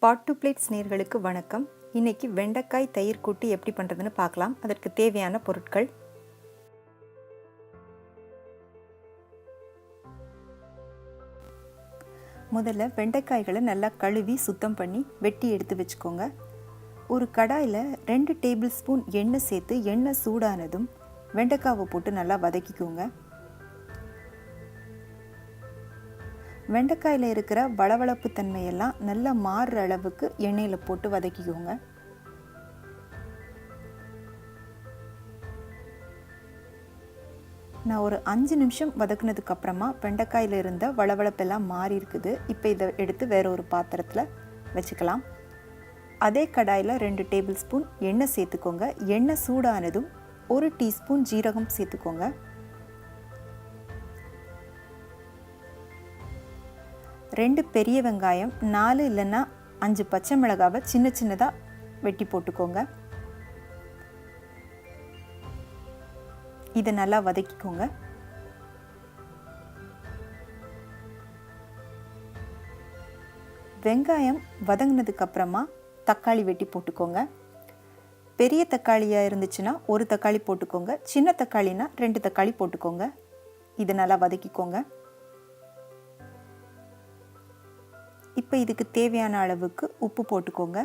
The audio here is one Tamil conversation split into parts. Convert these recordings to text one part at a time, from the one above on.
பாட் டு பிளேட்ஸ் நேயர்களுக்கு வணக்கம். இன்னைக்கு வெண்டைக்காய் தயிர் கூட்டு எப்படி பண்ணுறதுன்னு பார்க்கலாம். அதற்கு தேவையான பொருட்கள்: முதல்ல வெண்டைக்காய்களை நல்லா கழுவி சுத்தம் பண்ணி வெட்டி எடுத்து வச்சுக்கோங்க. ஒரு கடாயில் 2 டேபிள் ஸ்பூன் எண்ணெய் சேர்த்து எண்ணெய் சூடானதும் வெண்டைக்காவை போட்டு நல்லா வதக்கிக்கோங்க. வெண்டைக்காயில் இருக்கிற வளவளப்பு தன்மையெல்லாம் நல்லா மாறுற அளவுக்கு எண்ணெயில் போட்டு வதக்கிக்கோங்க. நான் ஒரு 5 நிமிஷம் வதக்குனதுக்கு அப்புறமா வெண்டைக்காயில் இருந்த வளவளப்பெல்லாம் மாறி இருக்குது. இப்போ இதை எடுத்து வேற ஒரு பாத்திரத்தில் வச்சுக்கலாம். அதே கடாயில் 2 டேபிள் ஸ்பூன் எண்ணெய் சேர்த்துக்கோங்க. எண்ணெய் சூடானதும் 1 டீஸ்பூன் ஜீரகம் சேர்த்துக்கோங்க. 2 பெரிய வெங்காயம், 4 இல்லைன்னா 5 பச்சை மிளகாவை சின்ன சின்னதாக வெட்டி போட்டுக்கோங்க. இதை நல்லா வதக்கிக்கோங்க. வெங்காயம் வதங்கினதுக்கு அப்புறமா தக்காளி வெட்டி போட்டுக்கோங்க. பெரிய தக்காளியாக இருந்துச்சுன்னா 1 தக்காளி போட்டுக்கோங்க. சின்ன தக்காளினா 2 தக்காளி போட்டுக்கோங்க. இதை நல்லா வதக்கிக்கோங்க. இப்போ இதுக்கு தேவையான அளவுக்கு உப்பு போட்டுக்கோங்க.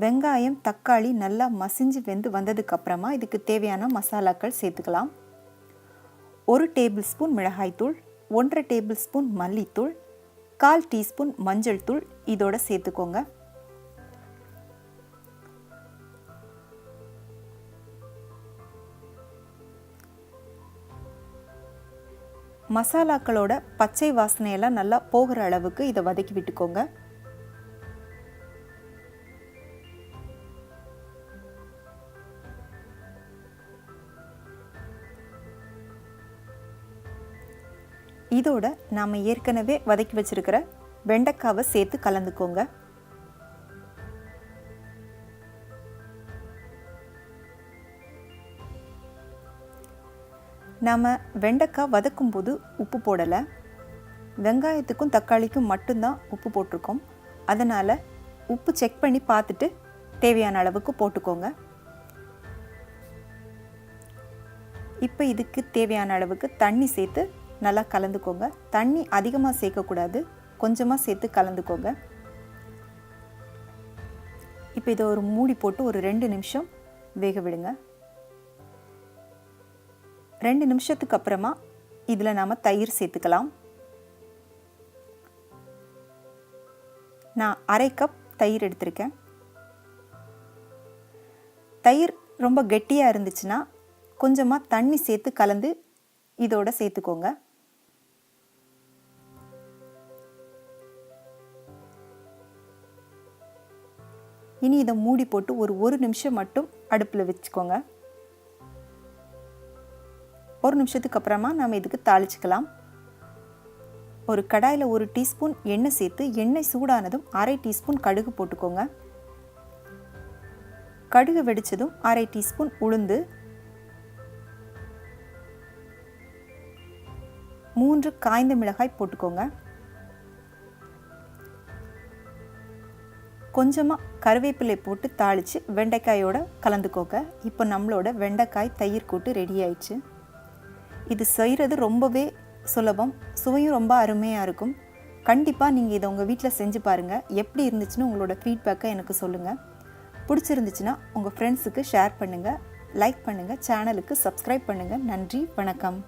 வெங்காயம் தக்காளி நல்லா மசிஞ்சு வெந்து வந்ததுக்கு அப்புறமா இதுக்கு தேவையான மசாலாக்கள் சேர்த்துக்கலாம். 1 டேபிள் ஸ்பூன் மிளகாய்த்தூள், 1.5 டேபிள் ஸ்பூன் மல்லித்தூள், 1/4 டீஸ்பூன் மஞ்சள் தூள் இதோட சேர்த்துக்கோங்க. மசாலாக்களோட பச்சை வாசனையெல்லாம் நல்லா போகிற அளவுக்கு இதை வதக்கி விட்டுக்கோங்க. இதோட நாம் ஏற்கனவே வதக்கி வச்சிருக்கிற வெண்டைக்காவை சேர்த்து கலந்துக்கோங்க. நாம் வெண்டைக்காய் வதக்கும் போது உப்பு போடலை. வெங்காயத்துக்கும் தக்காளிக்கும் மட்டும்தான் உப்பு போட்டிருக்கோம். அதனால் உப்பு செக் பண்ணி பார்த்துட்டு தேவையான அளவுக்கு போட்டுக்கோங்க. இப்போ இதுக்கு தேவையான அளவுக்கு தண்ணி சேர்த்து நல்லா கலந்துக்கோங்க. தண்ணி அதிகமாக சேர்க்கக்கூடாது, கொஞ்சமாக சேர்த்து கலந்துக்கோங்க. இப்போ இதை ஒரு மூடி போட்டு ஒரு 2 நிமிஷம் வேக விடுங்க. 2 நிமிஷத்துக்கு அப்புறமா இதில் நாம் தயிர் சேர்த்துக்கலாம். நான் 1/2 கப் தயிர் எடுத்திருக்கேன். தயிர் ரொம்ப கெட்டியாக இருந்துச்சுன்னா கொஞ்சமாக தண்ணி சேர்த்து கலந்து இதோட சேர்த்துக்கோங்க. இனி இதை மூடி போட்டு ஒரு 1 நிமிஷம் மட்டும் அடுப்பில் வச்சுக்கோங்க. 1 நிமிஷத்துக்கு அப்புறமா நாம் இதுக்கு தாளிச்சுக்கலாம். ஒரு கடாயில் 1 டீஸ்பூன் எண்ணெய் சேர்த்து எண்ணெய் சூடானதும் 1/2 டீஸ்பூன் கடுகு போட்டுக்கோங்க. கடுகு வெடிச்சதும் 1/2 டீஸ்பூன் உளுந்து, 3 காய்ந்த மிளகாய் போட்டுக்கோங்க. கொஞ்சமாக கருவேப்பிலை போட்டு தாளித்து வெண்டைக்காயோட கலந்துக்கோங்க. இப்போ நம்மளோட வெண்டைக்காய் தயிர் கூட்டு ரெடி ஆயிடுச்சு. இது செய்கிறது ரொம்பவே சுலபம், சுவையும் ரொம்ப அருமையாக இருக்கும். கண்டிப்பாக நீங்கள் இதை உங்கள் வீட்டில் செஞ்சு பாருங்கள். எப்படி இருந்துச்சுன்னு உங்களோட ஃபீட்பேக்கை எனக்கு சொல்லுங்கள். பிடிச்சிருந்துச்சுன்னா உங்கள் ஃப்ரெண்ட்ஸுக்கு ஷேர் பண்ணுங்கள், லைக் பண்ணுங்கள், சேனலுக்கு சப்ஸ்கிரைப் பண்ணுங்கள். நன்றி, வணக்கம்.